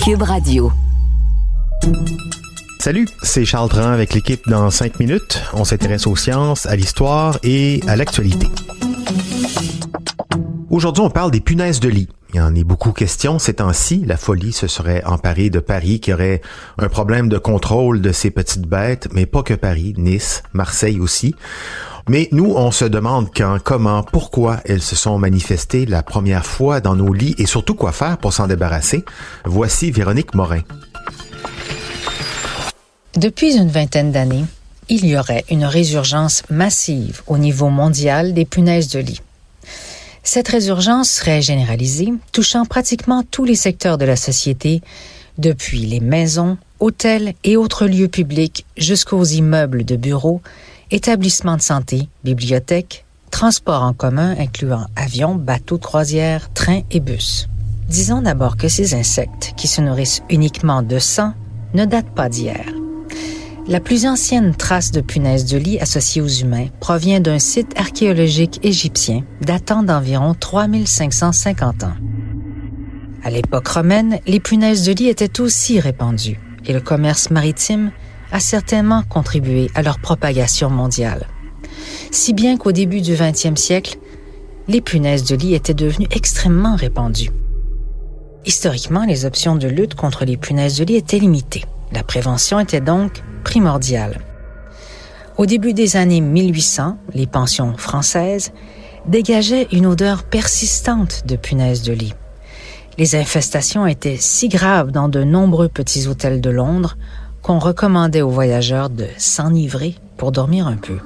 Cube Radio. Salut, c'est Charles Dran avec l'équipe dans 5 minutes. On s'intéresse aux sciences, à l'histoire et à l'actualité. Aujourd'hui, on parle des punaises de lit. Il y en a beaucoup question ces temps-ci. La folie se serait emparée de Paris, qui aurait un problème de contrôle de ces petites bêtes, mais pas que Paris, Nice, Marseille aussi. Mais nous, on se demande quand, comment, pourquoi elles se sont manifestées la première fois dans nos lits et surtout quoi faire pour s'en débarrasser. Voici Véronique Morin. Depuis une vingtaine d'années, il y aurait une résurgence massive au niveau mondial des punaises de lit. Cette résurgence serait généralisée, touchant pratiquement tous les secteurs de la société, depuis les maisons, hôtels et autres lieux publics jusqu'aux immeubles de bureaux, établissements de santé, bibliothèques, transports en commun incluant avions, bateaux de croisière, trains et bus. Disons d'abord que ces insectes, qui se nourrissent uniquement de sang, ne datent pas d'hier. La plus ancienne trace de punaises de lit associée aux humains provient d'un site archéologique égyptien datant d'environ 3550 ans. À l'époque romaine, les punaises de lit étaient aussi répandues et le commerce maritime a certainement contribué à leur propagation mondiale. Si bien qu'au début du 20e siècle, les punaises de lit étaient devenues extrêmement répandues. Historiquement, les options de lutte contre les punaises de lit étaient limitées. La prévention était donc primordiale. Au début des années 1800, les pensions françaises dégageaient une odeur persistante de punaises de lit. Les infestations étaient si graves dans de nombreux petits hôtels de Londres qu'on recommandait aux voyageurs de s'enivrer pour dormir un peu.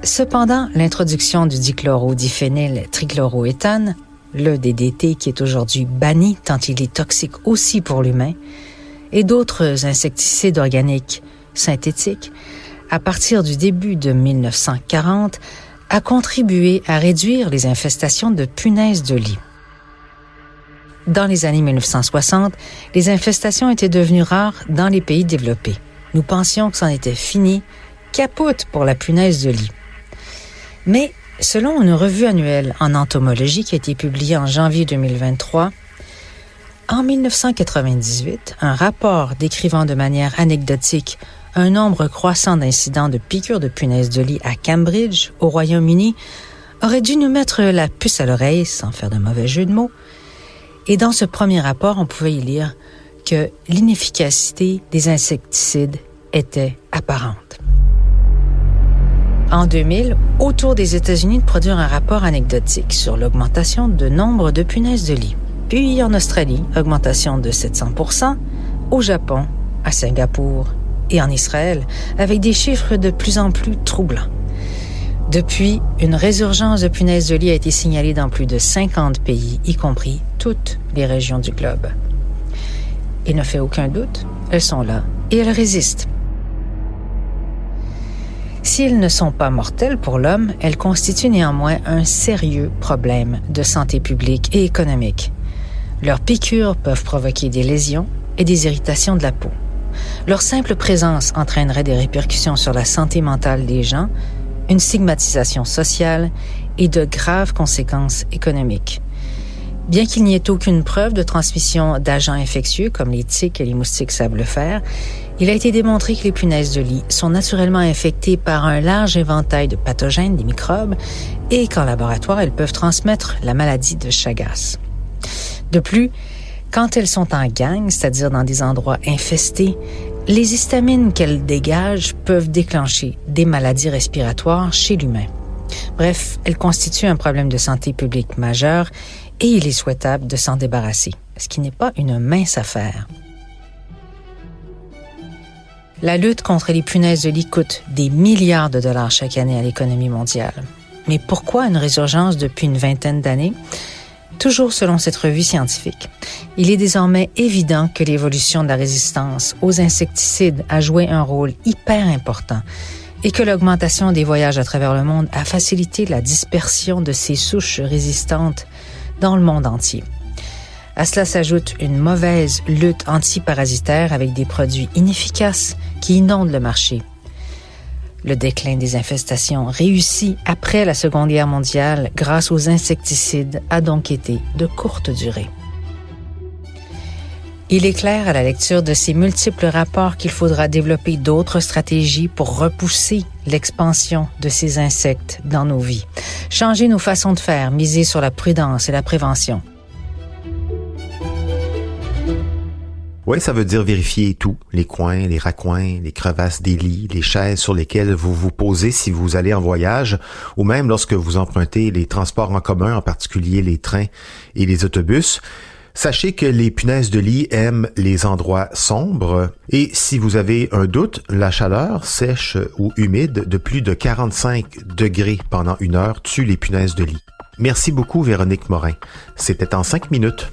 Cependant, l'introduction du dichlorodiphényl trichloroéthane, le DDT qui est aujourd'hui banni tant il est toxique aussi pour l'humain, et d'autres insecticides organiques synthétiques, à partir du début de 1940, a contribué à réduire les infestations de punaises de lit. Dans les années 1960, les infestations étaient devenues rares dans les pays développés. Nous pensions que c'en était fini, capote pour la punaise de lit. Mais, selon une revue annuelle en entomologie qui a été publiée en janvier 2023, en 1998, un rapport décrivant de manière anecdotique un nombre croissant d'incidents de piqûres de punaises de lit à Cambridge, au Royaume-Uni, aurait dû nous mettre la puce à l'oreille, sans faire de mauvais jeu de mots. Et dans ce premier rapport, on pouvait y lire que l'inefficacité des insecticides était apparente. En 2000, au tour des États-Unis de produire un rapport anecdotique sur l'augmentation de nombre de punaises de lit. Puis en Australie, augmentation de 700%, au Japon, à Singapour et en Israël, avec des chiffres de plus en plus troublants. Depuis, une résurgence de punaises de lit a été signalée dans plus de 50 pays, y compris toutes les régions du globe. Il ne fait aucun doute, elles sont là et elles résistent. Si elles ne sont pas mortelles pour l'homme, elles constituent néanmoins un sérieux problème de santé publique et économique. Leurs piqûres peuvent provoquer des lésions et des irritations de la peau. Leur simple présence entraînerait des répercussions sur la santé mentale des gens, une stigmatisation sociale et de graves conséquences économiques. Bien qu'il n'y ait aucune preuve de transmission d'agents infectieux comme les tiques et les moustiques savent le faire, il a été démontré que les punaises de lit sont naturellement infectées par un large éventail de pathogènes, des microbes, et qu'en laboratoire, elles peuvent transmettre la maladie de Chagas. De plus, quand elles sont en gang, c'est-à-dire dans des endroits infestés, les histamines qu'elles dégagent peuvent déclencher des maladies respiratoires chez l'humain. Bref, elles constituent un problème de santé publique majeur et il est souhaitable de s'en débarrasser, ce qui n'est pas une mince affaire. La lutte contre les punaises de lit coûte des milliards de dollars chaque année à l'économie mondiale. Mais pourquoi une résurgence depuis une vingtaine d'années? Toujours selon cette revue scientifique, il est désormais évident que l'évolution de la résistance aux insecticides a joué un rôle hyper important et que l'augmentation des voyages à travers le monde a facilité la dispersion de ces souches résistantes dans le monde entier. À cela s'ajoute une mauvaise lutte antiparasitaire avec des produits inefficaces qui inondent le marché. Le déclin des infestations réussi après la Seconde Guerre mondiale grâce aux insecticides a donc été de courte durée. Il est clair à la lecture de ces multiples rapports qu'il faudra développer d'autres stratégies pour repousser l'expansion de ces insectes dans nos vies. Changer nos façons de faire, miser sur la prudence et la prévention. Oui, ça veut dire vérifier tout, les coins, les raccoins, les crevasses des lits, les chaises sur lesquelles vous vous posez si vous allez en voyage, ou même lorsque vous empruntez les transports en commun, en particulier les trains et les autobus. Sachez que les punaises de lit aiment les endroits sombres et si vous avez un doute, la chaleur sèche ou humide de plus de 45 degrés pendant 1 heure tue les punaises de lit. Merci beaucoup Véronique Morin. C'était en 5 minutes.